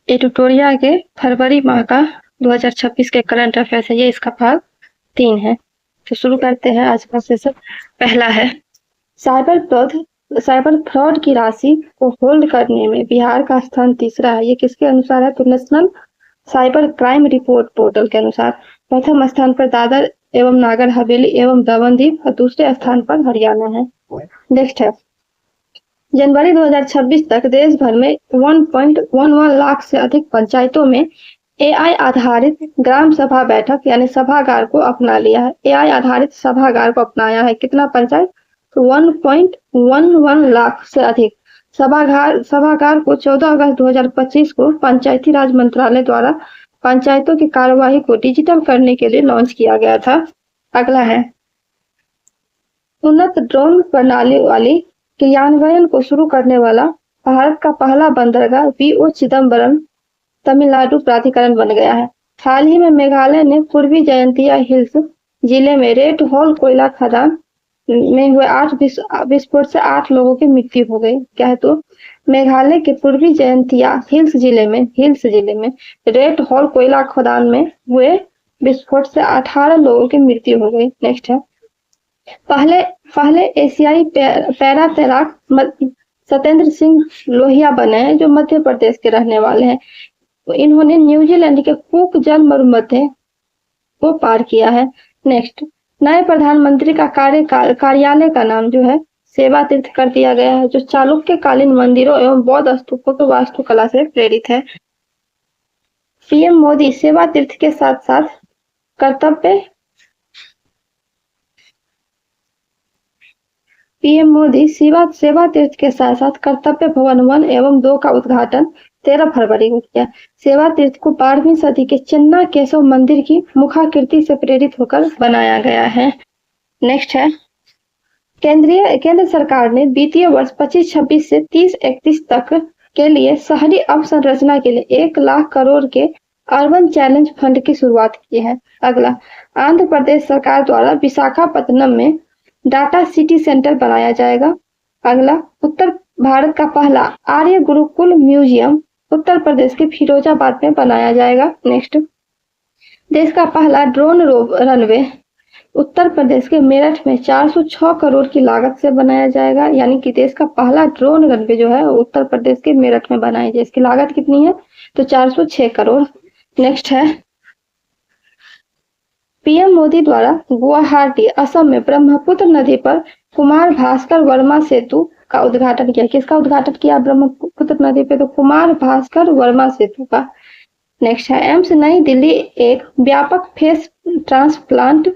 ये ट्यूटोरियल के फरवरी माह का 2026 के करंट अफेयर्स है। ये इसका भाग 3 है। तो शुरू करते हैं। आज का सेशन पहला है साइबर फ्रॉड की राशि को होल्ड करने में बिहार का स्थान तीसरा है। ये किसके अनुसार है? तो national cyber crime report portal के अनुसार। प्रथम स्थान पर दादर एवं नागर हवेली एवं दमनदीव और दूसरे स्थान पर हरियाणा है। नेक्स्ट है जनवरी 2026 तक देश भर में 1.11 लाख से अधिक पंचायतों में एआई आधारित ग्राम सभा बैठक यानी सभागार को अपना लिया है। एआई आधारित सभागार को अपनाया है कितना पंचायत? तो 1.11 लाख से अधिक सभागार को 14 अगस्त 2025 को पंचायती राज मंत्रालय द्वारा पंचायतों की कार्यवाही को डिजिटल करने के लिए लॉन्च किया गया था। अगला है उन्नत ड्रोन प्रणाली वाली क्रियान्वयन को शुरू करने वाला भारत का पहला बंदरगाह वीओ चिदम्बरम तमिलनाडु प्राधिकरण बन गया है। हाल ही में मेघालय ने पूर्वी जयंतिया हिल्स जिले में रेड हॉल कोयला खदान में हुए 8 विस्फोट से 8 लोगों की मृत्यु हो गई। क्या है? तो मेघालय के पूर्वी जयंतिया हिल्स जिले में रेड हॉल कोयला खदान में हुए विस्फोट से 18 लोगों की मृत्यु हो गई। नेक्स्ट है पहले एशियाई पैरा तैराक सत्येंद्र सिंह लोहिया बने हैं जो मध्य प्रदेश के रहने वाले हैं। तो इन्होंने न्यूजीलैंड के कुक जल मरुमध्य को पार किया है। नेक्स्ट नए प्रधानमंत्री का कार्यालय का नाम जो है सेवा तीर्थ कर दिया गया है जो चालुक्यकालीन मंदिरों एवं बौद्ध स्तूपों की वास्तुकला से प्रेरित है। पीएम मोदी सेवा तीर्थ के साथ साथ कर्तव्य पीएम मोदी सेवा तीर्थ के साथ साथ कर्तव्य भवन 1 एवं 2 का उद्घाटन 13 फरवरी को किया। सेवा तीर्थ को 12वीं सदी के चन्ना केशव मंदिर की मुखाकृति से प्रेरित होकर बनाया गया है। नेक्स्ट है केंद्र सरकार ने वित्तीय वर्ष 25-26 से 30-31 तक के लिए शहरी अवसंरचना के लिए 1 लाख करोड़ के अर्बन चैलेंज फंड की शुरुआत की है। अगला आंध्र प्रदेश सरकार द्वारा विशाखापत्तनम में डाटा सिटी सेंटर बनाया जाएगा। अगला उत्तर भारत का पहला आर्य गुरुकुल म्यूजियम उत्तर प्रदेश के फिरोजाबाद में बनाया जाएगा। नेक्स्ट देश का पहला ड्रोन रनवे उत्तर प्रदेश के मेरठ में 406 करोड़ की लागत से बनाया जाएगा। यानी कि देश का पहला ड्रोन रनवे जो है उत्तर प्रदेश के मेरठ में बनाया जाएगा। इसकी लागत कितनी है? तो 406 करोड़। नेक्स्ट है पीएम मोदी द्वारा गुवाहाटी असम में ब्रह्मपुत्र नदी पर कुमार भास्कर वर्मा सेतु का उद्घाटन किया। किसका उद्घाटन किया ब्रह्मपुत्र नदी पे? तो कुमार भास्कर वर्मा सेतु का। नेक्स्ट है एम्स नई दिल्ली एक व्यापक फेस ट्रांसप्लांट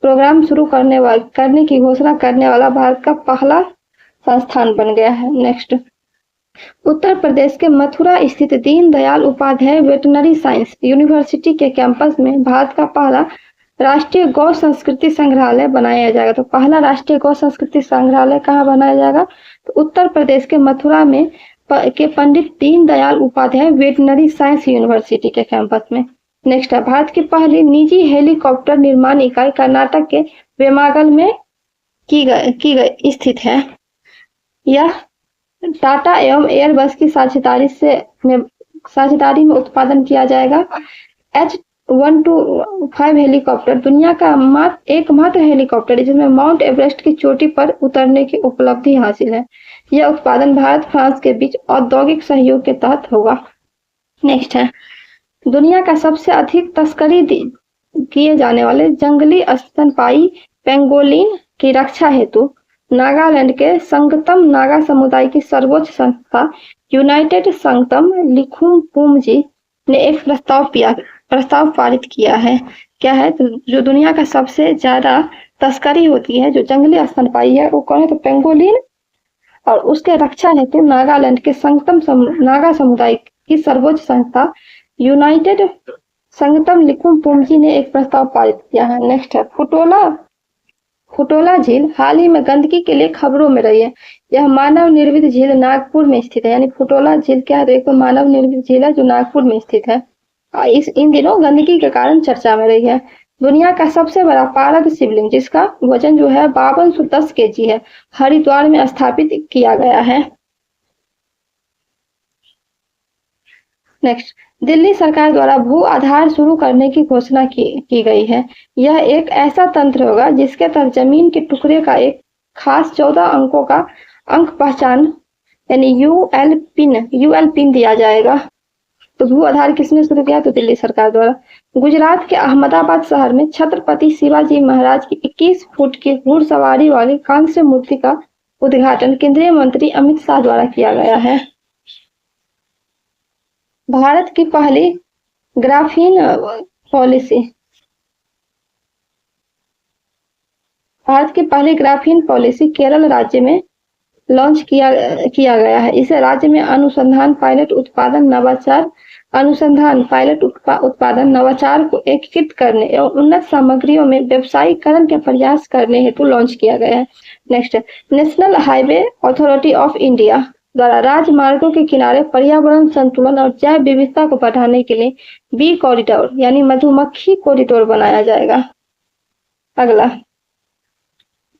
प्रोग्राम शुरू करने की घोषणा करने वाला भारत का पहला संस्थान बन गया है। नेक्स्ट उत्तर प्रदेश के मथुरा स्थित Deendayal Upadhyay veterinary science university के कैंपस में भारत का पहला राष्ट्रीय गौ संस्कृति संग्रहालय बनाया जाएगा। तो पहला राष्ट्रीय गौ संस्कृति संग्रहालय कहाँ बनाया जाएगा? तो उत्तर प्रदेश के मथुरा में के Pandit Deendayal Upadhyay veterinary science university के कैंपस में। नेक्स्ट है भारत की पहली निजी हेलीकॉप्टर निर्माण इकाई कर्नाटक के वेमागल में की गई स्थित है। यह टाटा एवं एयरबस की साझेदारी में उत्पादन किया जाएगा। H125 हेलीकॉप्टर दुनिया का एकमात्र हेलीकॉप्टर है जिसमें माउंट एवरेस्ट की चोटी पर उतरने की उपलब्धि हासिल है। यह उत्पादन भारत फ्रांस के बीच औद्योगिक सहयोग के तहत होगा। नेक्स्ट है दुनिया का सबसे अधिक तस्करी किए जाने वाले जंगली स्तनपायी पेंगोलिन की रक्षा हेतु नागालैंड के संगतम नागा समुदाय की सर्वोच्च संस्था यूनाइटेड संगतम लिखुमपुमजी ने एक प्रस्ताव पारित किया है। क्या है? तो जो दुनिया का सबसे ज्यादा तस्करी होती है जो जंगली स्तनपायी है वो कौन है? तो पेंगोलिन। और उसके रक्षा हेतु नागालैंड के संगतम नागा समुदाय की सर्वोच्च संस्था यूनाइटेड संगतम लिखुमपुमजी ने एक प्रस्ताव पारित किया है। नेक्स्ट है फुटोला झील हाल ही में गंदगी के लिए खबरों में रही है। यह मानव निर्मित झील नागपुर में स्थित है। यानी फुटोला झील क्या है? तो एक मानव निर्मित झील है जो नागपुर में स्थित है। इन दिनों गंदगी के कारण चर्चा में रही है। दुनिया का सबसे बड़ा पारद शिवलिंग जिसका वजन जो है 5210 kg है हरिद्वार में स्थापित किया गया है। नेक्स्ट, दिल्ली सरकार द्वारा भू आधार शुरू करने की घोषणा की गई है। यह एक ऐसा तंत्र होगा जिसके तहत जमीन के टुकड़े का एक खास 14 अंकों का अंक पहचान यानी यूएल पिन दिया जाएगा। तो भू आधार किसने शुरू किया? तो दिल्ली सरकार द्वारा। गुजरात के अहमदाबाद शहर में छत्रपति शिवाजी महाराज की 21 फुट की घुड़सवारी वाली कांस्य मूर्ति का उद्घाटन केंद्रीय मंत्री अमित शाह द्वारा किया गया है। भारत की पहली ग्राफीन पॉलिसी भारत की पहली ग्राफीन पॉलिसी केरल राज्य में लॉन्च किया गया है। इसे राज्य में अनुसंधान पायलट उत्पादन नवाचार को एकीकृत करने एवं उन्नत सामग्रियों में व्यवसायीकरण के प्रयास करने हेतु लॉन्च किया गया है। Next, national highway authority of India द्वारा राजमार्गों के किनारे पर्यावरण संतुलन और जैव विविधता को बढ़ाने के लिए बी कॉरिडोर यानी मधुमक्खी कॉरिडोर बनाया जाएगा। अगला,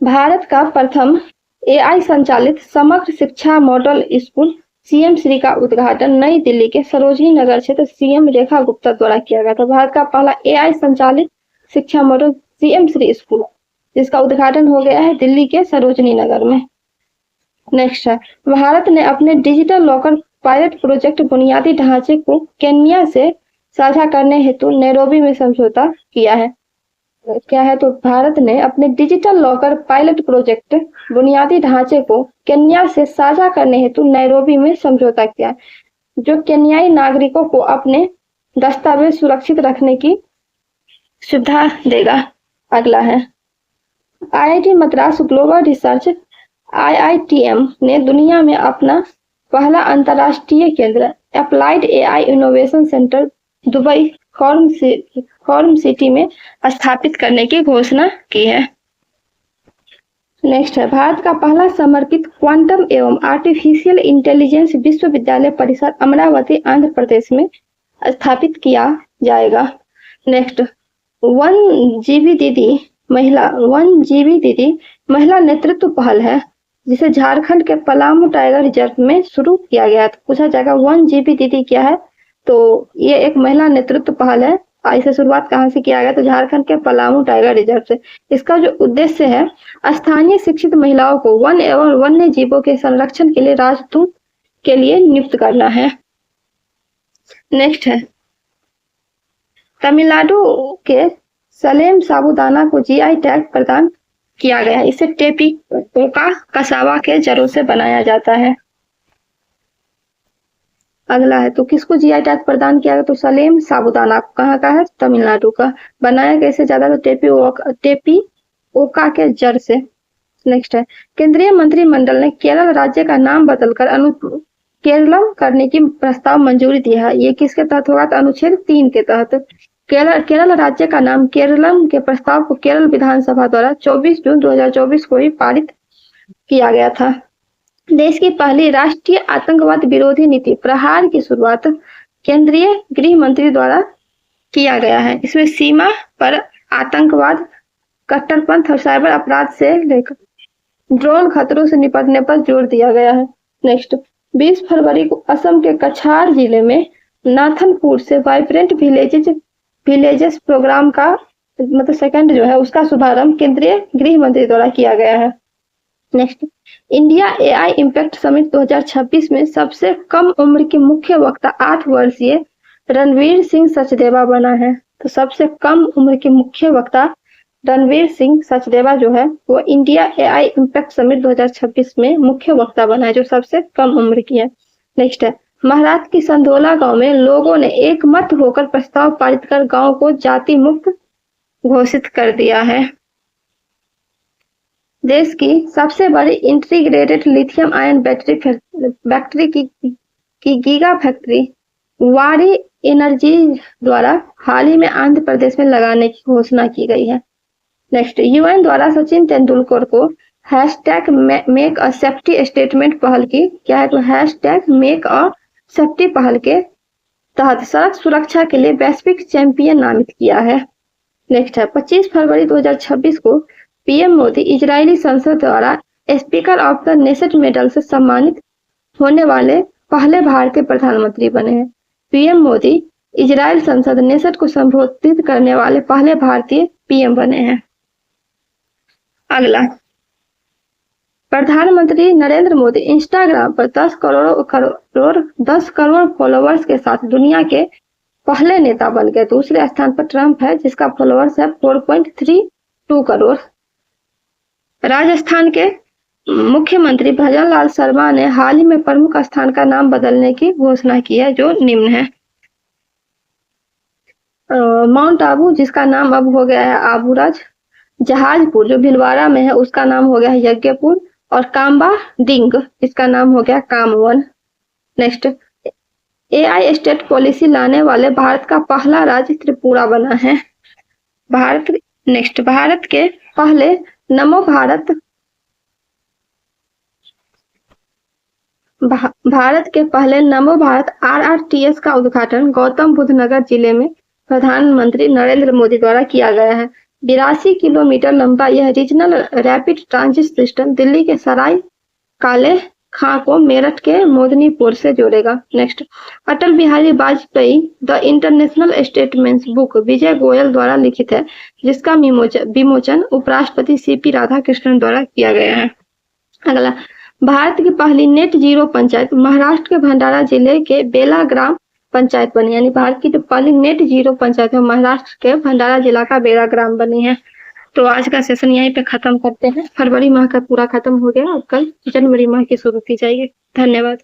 भारत का प्रथम एआई संचालित समग्र शिक्षा मॉडल स्कूल सीएम श्री का उद्घाटन नई दिल्ली के सरोजनी नगर क्षेत्र सीएम रेखा गुप्ता द्वारा किया गया था। भारत का पहला एआई संचालित शिक्षा मॉडल सीएम श्री स्कूल जिसका उद्घाटन हो गया है दिल्ली के सरोजनी नगर में। नेक्स्ट है, भारत ने अपने डिजिटल लॉकर पायलट प्रोजेक्ट बुनियादी ढांचे को केन्या से साझा करने हेतु नैरोबी में समझौता किया है। क्या है? तो भारत ने अपने डिजिटल लॉकर पायलट प्रोजेक्ट बुनियादी ढांचे को केन्या से साझा करने हेतु नैरोबी में समझौता किया है, जो केन्याई नागरिकों को अपने दस्तावेज सुरक्षित रखने की सुविधा देगा। अगला है, IIT Madras global research IITM ने दुनिया में अपना पहला अंतरराष्ट्रीय केंद्र applied AI innovation centre Dubai form city में स्थापित करने की घोषणा की है। नेक्स्ट है, भारत का पहला समर्पित क्वांटम एवं आर्टिफिशियल इंटेलिजेंस विश्वविद्यालय परिसर अमरावती आंध्र प्रदेश में स्थापित किया जाएगा। नेक्स्ट, 1GB दीदी महिला नेतृत्व पहल है जिसे झारखंड के पलामू टाइगर रिजर्व में शुरू किया गया। तो पूछा जाएगा 1GB दीदी क्या है? तो ये एक महिला नेतृत्व पहल है। इसे शुरुआत कहाँ से किया गया? तो झारखंड के पलामू टाइगर रिजर्व से। इसका जो उद्देश्य है स्थानीय शिक्षित महिलाओं को वन एवं वन्य जीवों के संरक्षण के लिए राजदूत के लिए नियुक्त करना है। नेक्स्ट है, तमिलनाडु के सलेम साबूदाना को जीआई टैग प्रदान किया गया है। इसे टेपिओका कसावा के जड़ों से बनाया जाता है। अगला है, तो किसको जीआई टैग प्रदान किया गया? तो सलेम साबूदाना कहाँ का है? तमिलनाडु का। बनाया कैसे जाता है? तो टेपिओका के जड़ से। नेक्स्ट है, केंद्रीय मंत्रिमंडल ने केरल राज्य का नाम बदलकर केरलम करने की प्रस्ताव मंजूरी दी है। ये किसके तहत होगा? तो अनुच्छेद 3 के तहत केरल राज्य का नाम केरलम के प्रस्ताव को केरल विधानसभा द्वारा 24 जून 2024 को ही पारित किया गया था। देश की पहली राष्ट्रीय आतंकवाद विरोधी नीति प्रहार की शुरुआत केंद्रीय गृह मंत्री द्वारा किया गया है। इसमें सीमा पर आतंकवाद, कट्टरपंथ और साइबर अपराध से लेकर ड्रोन खतरों से निपटने पर जोर दिया गया है। नेक्स्ट, 20 फरवरी को असम के कछार जिले में नाथनपुर से वाइब्रेंट विलेजेस प्रोग्राम का मतलब सेकंड जो है उसका शुभारंभ केंद्रीय गृह मंत्री द्वारा किया गया है। Next, India AI impact summit 2026 में सबसे कम उम्र के मुख्य वक्ता 8 वर्षीय रणवीर सिंह सचदेवा बना है। तो सबसे कम उम्र के मुख्य वक्ता रणवीर सिंह सचदेवा जो है वो इंडिया एआई इम्पैक्ट समिट 2026 में मुख्य वक्ता बना है, जो सबसे कम उम्र की है। नेक्स्ट है, महाराष्ट्र की संधोला गांव में लोगों ने एक मत होकर प्रस्ताव पारित कर गांव को जाति मुक्त घोषित कर दिया है। देश की सबसे बड़ी इंटीग्रेटेड लिथियम आयन बैटरी की गीगा फैक्ट्री वारी एनर्जी द्वारा हाल ही में आंध्र प्रदेश में लगाने की घोषणा की गई है। नेक्स्ट, यूएन द्वारा सचिन तेंदुलकर को hashtag make a safety statement पहल की क्या है? तो हैशटैग मेक अ सेफ्टी पहल के तहत सड़क सुरक्षा के लिए वैश्विक चैंपियन नामित किया है। नेक्स्ट है, 25 फरवरी 2026 को पीएम मोदी इजरायली संसद द्वारा speaker of the nation medal से सम्मानित होने वाले पहले भारतीय प्रधानमंत्री बने हैं। पीएम मोदी इजरायल संसद नेशद को संबोधित करने वाले पहले भारतीय पीएम बने हैं। अगला, प्रधानमंत्री नरेंद्र मोदी इंस्टाग्राम पर 10 करोड़ फॉलोवर्स के साथ दुनिया के पहले नेता बन गए। दूसरे स्थान पर ट्रंप है जिसका फॉलोवर्स है 4.32 करोड़। राजस्थान के मुख्यमंत्री भजन लाल शर्मा ने हाल ही में प्रमुख स्थान का नाम बदलने की घोषणा की है, जो निम्न है। माउंट आबू, जिसका नाम अब हो गया है आबूराज। जहाजपुर, जो भिलवाड़ा में है, उसका नाम हो गया है यज्ञपुर। और काम्बा डिंग, इसका नाम हो गया Kamvan. Next, AI state policy लाने वाले भारत का पहला राज्य त्रिपुरा बना है। भारत के पहले नमो भारत RRTS का उद्घाटन गौतम बुद्ध नगर जिले में प्रधानमंत्री नरेंद्र मोदी द्वारा किया गया है। 82 किलोमीटर लंबा यह regional rapid transit system Delhi के सराय काले खां को मेरठ के मोदनीपुर से जोड़ेगा। Next, Atal Bihari Vajpayee the international स्टेटमेंट्स बुक विजय गोयल द्वारा लिखित है, जिसका विमोचन उपराष्ट्रपति CP राधाकृष्णन द्वारा किया गया है। अगला, भारत की पहली नेट जीरो पंचायत महाराष्ट्र के भंडारा जिले के बेला ग्राम पंचायत बनी। यानी भारत की जो पहली नेट जीरो पंचायत है महाराष्ट्र के भंडारा जिला का बेला ग्राम बनी है। तो आज का सेशन यहीं पे खत्म करते हैं। फरवरी माह का पूरा खत्म हो गया, अब कल जनवरी माह की शुरू की जाएगी। धन्यवाद।